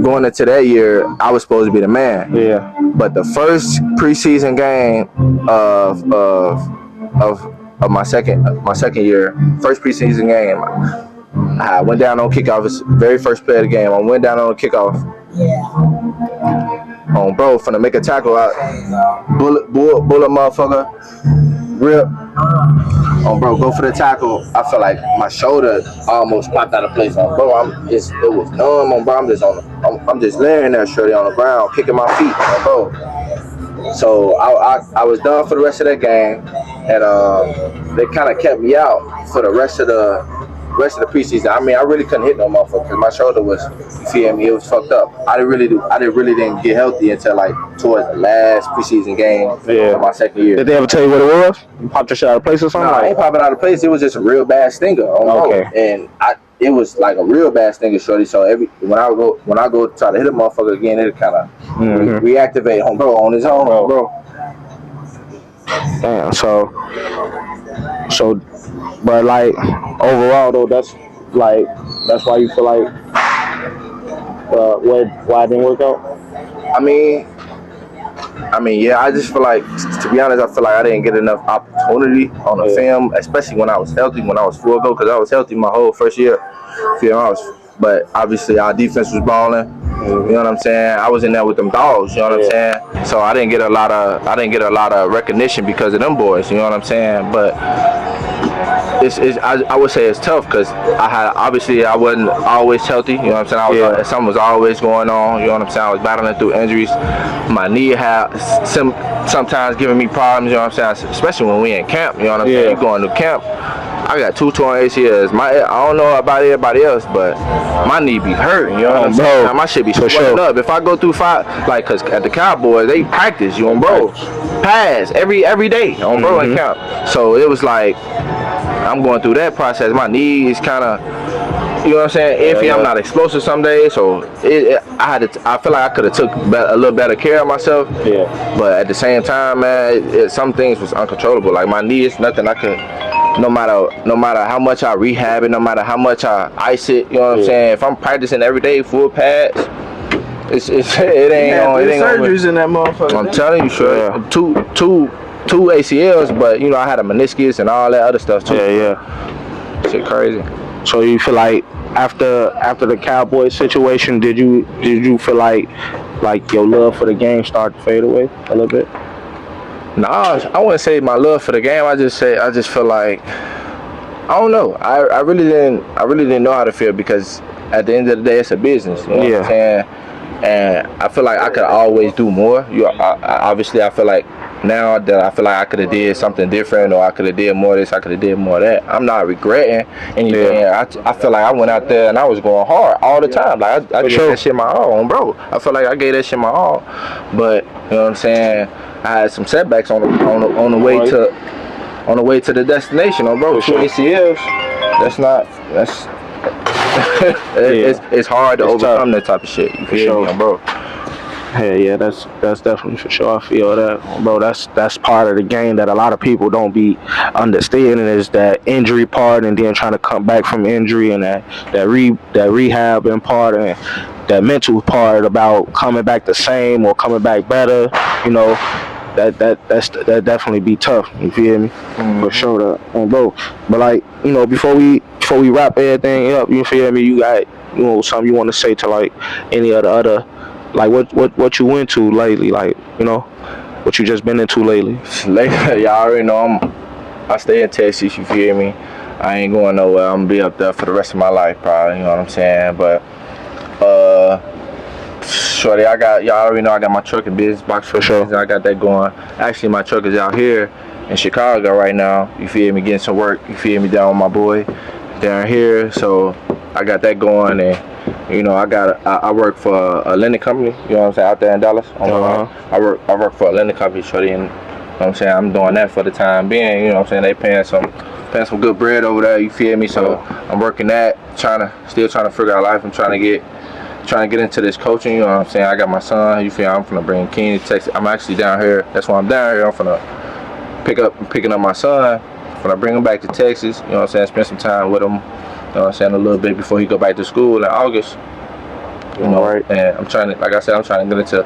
going into that year, I was supposed to be the man. Yeah. But the first preseason game of my second year, first preseason game, I went down on kickoff. It's the very first play of the game. I went down on kickoff. Bro, finna make a tackle out. Bullet motherfucker. Rip. Bro, go for the tackle. I feel like my shoulder almost popped out of place. Bro, it was numb. Bro, I'm just laying there, shorty, on the ground, kicking my feet. Bro. So I was done for the rest of that game, and they kind of kept me out for the rest of the preseason. I mean, I really couldn't hit no motherfucker because my shoulder was, you feel me, it was fucked up. I didn't get healthy until like towards the last preseason game of my second year. Did they ever tell you what it was? You popped your shit out of place or something? No, I ain't popping out of place. It was just a real bad stinger. And it was like a real bad stinger, shorty. So when I go try to hit a motherfucker again, it'll kind of reactivate on his own, bro. Damn. So, but like overall though, that's why you feel like why it didn't work out. I mean, yeah. I just feel like, to be honest, I feel like I didn't get enough opportunity on the film, especially when I was healthy, when I was full go, because I was healthy my whole first year. But obviously our defense was balling. You know what I'm saying? I was in there with them dogs. You know what I'm saying? So I didn't get a lot of recognition because of them boys. You know what I'm saying? But I would say it's tough because I wasn't always healthy. You know what I'm saying? Something was always going on. You know what I'm saying? I was battling through injuries. My knee had sometimes giving me problems. You know what I'm saying? Especially when we in camp. You know what I'm saying? You going to camp. I got 2 torn ACLs. I don't know about everybody else, but my knee be hurting. You know what I'm saying? My shit be swelling up. If I go through 5, like, cause at the Cowboys they practice, you know, bro, pass every day, on bro, in camp. So it was like I'm going through that process. My knee is kind of, you know what I'm saying, iffy. I'm not explosive some days, so I feel like I could have took a little better care of myself. But at the same time, man, some things was uncontrollable. Like my knee is nothing I could. No matter how much I rehab it, no matter how much I ice it, you know what I'm saying. If I'm practicing every day full pads, it ain't on. Surgeries in that motherfucker. I'm telling you, sure. Two ACLs, but you know I had a meniscus and all that other stuff too. Shit crazy. So you feel like after the Cowboys situation, did you feel like your love for the game started to fade away a little bit? Nah, I wouldn't say my love for the game. I just feel like, I don't know. I really didn't know how to feel because at the end of the day, it's a business. You know what I'm saying? And I feel like I could always do more. Obviously, I feel like now that I feel like I could have did something different, or I could have did more of this, I could have did more of that. I'm not regretting anything. I feel like I went out there and I was going hard all the time. Like I gave that shit my all, bro. I feel like I gave that shit my all. But you know what I'm saying? I had some setbacks on the way to the destination, bro. 2 ACLs. It's hard to overcome that type of shit. You feel me, bro? Yeah, that's definitely for sure. I feel that, bro. That's part of the game that a lot of people don't be understanding is that injury part, and then trying to come back from injury, and that rehab and part, and that mental part about coming back the same or coming back better. You know, that definitely be tough. You feel me? For sure, bro. But like, you know, before we wrap everything up, you feel me? You got, you know, something you want to say to like any of the other, like what you went to lately, like, you know, what you just been into lately. Later, y'all already know I stay in Texas. You feel me? I ain't going nowhere. I'm gonna be up there for the rest of my life, probably. You know what I'm saying? But shorty, y'all already know I got my truck and business box for sure. I got that going. Actually, my truck is out here in Chicago right now. You feel me? Getting some work. You feel me? Down with my boy down here. So I got that going, and you know, I work for a lending company. You know what I'm saying? Out there in Dallas. I work for a lending company, shorty, and you know what I'm saying? I'm doing that for the time being. You know what I'm saying? They paying some good bread over there. You feel me? So I'm working that, still trying to figure out life. I'm trying to get into this coaching. You know what I'm saying? I got my son. You feel me? I'm finna bring King to Texas. I'm actually down here. That's why I'm down here. I'm finna picking up my son. When I bring him back to Texas, you know what I'm saying? Spend some time with him. You know what I'm saying? A little bit before he go back to school in August. You know, right? And I'm trying to, like I said, I'm trying to get into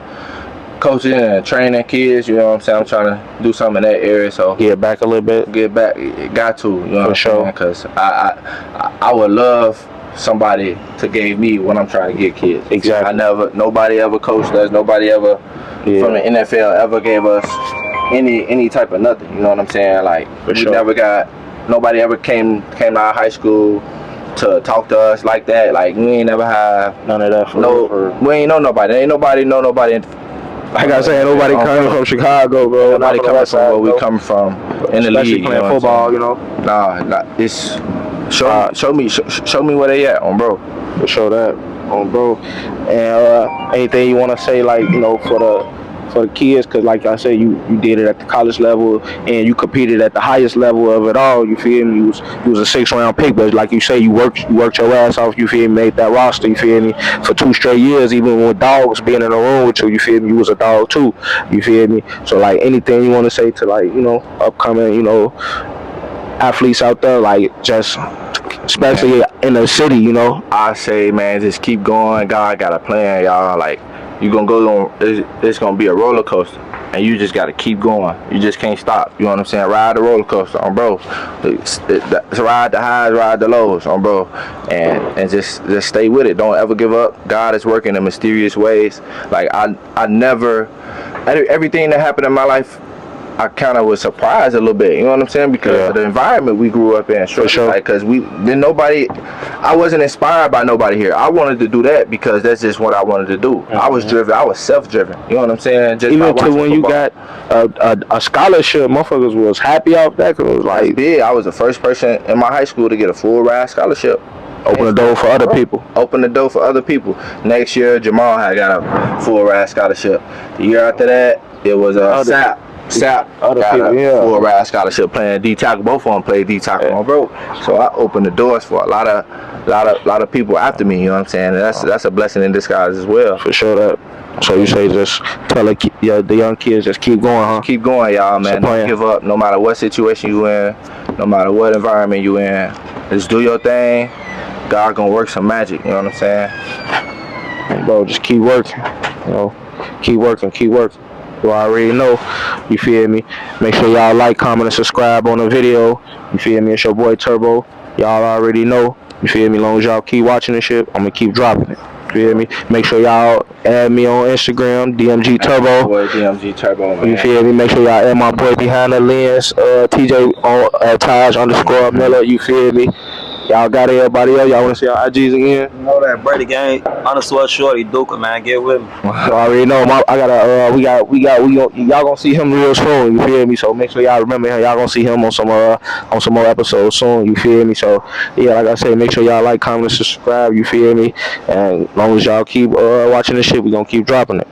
coaching and training kids. You know what I'm saying? I'm trying to do something in that area. So get back a little bit. Get back. Got to. You know what I'm saying? Because I would love somebody to give me what I'm trying to get kids. Exactly. Nobody ever coached us. Nobody ever from the NFL ever gave us any type of nothing. You know what I'm saying? Like nobody ever came to our high school to talk to us like that. Like we ain't never have none of that. We ain't know nobody. Ain't nobody know nobody. Like I said, nobody coming from Chicago, bro. Nobody coming from where we come from in the league. Playing football, you know. Nah, it's show me where they at, bro. For sure that, bro. And anything you want to say, like, you know, for the kids, because like I said, you did it at the college level and you competed at the highest level of it all. You feel me? You was a 6th round pick, but like you say, you worked your ass off. You feel me? Made that roster. You feel me? For 2 straight years, even with dogs being in the room with you. You feel me? You was a dog too. You feel me? So like anything you want to say to, like, you know, upcoming, you know, athletes out there, like, just especially in the city, you know. I say, man, just keep going. God got a plan, y'all. Like, you gonna go on. It's gonna be a roller coaster, and you just gotta keep going. You just can't stop. You know what I'm saying? Ride the roller coaster, bro. It's ride the highs, ride the lows, bro. And just stay with it. Don't ever give up. God is working in mysterious ways. Like I never, everything that happened in my life, I kind of was surprised a little bit, you know what I'm saying? Because of the environment we grew up in. For sure. Like, because I wasn't inspired by nobody here. I wanted to do that because that's just what I wanted to do. I was driven. I was self-driven. You know what I'm saying? Just even to when you got a scholarship, motherfuckers was happy off that, because it was like big. I was the first person in my high school to get a full ride scholarship. Open the door for other people. Open the door for other people. Next year, Jamal had got a full ride scholarship. The year after that, it was SAP got a full ride scholarship playing D tackle. Both of them played D tackle, bro. So I opened the doors for a lot of people after me. You know what I'm saying? And that's a blessing in disguise as well. For sure that. So you say just tell the young kids just keep going, huh? Keep going, y'all, man. Don't give up. No matter what situation you in, no matter what environment you in, just do your thing. God gonna work some magic. You know what I'm saying? Bro, just keep working. You know, keep working. You already know. You feel me? Make sure y'all like, comment, and subscribe on the video. You feel me? It's your boy Turbo. Y'all already know. You feel me? As long as y'all keep watching this shit, I'm gonna keep dropping it. You feel me? Make sure y'all add me on Instagram, DMG Turbo. Boy, DMG Turbo, man. You feel me? Make sure y'all add my boy behind the lens, TJ on Taj_Miller. You feel me? Y'all got everybody else. Y'all want to see our IGs again? You know that Brady Gang _Shorty Duke, man. Get with me. I already know. I gotta. Y'all gonna see him real soon. You feel me? So make sure y'all remember him. Y'all gonna see him on some more episodes soon. You feel me? So yeah, like I say, make sure y'all like, comment, and subscribe. You feel me? And as long as y'all keep watching this shit, we gonna keep dropping it.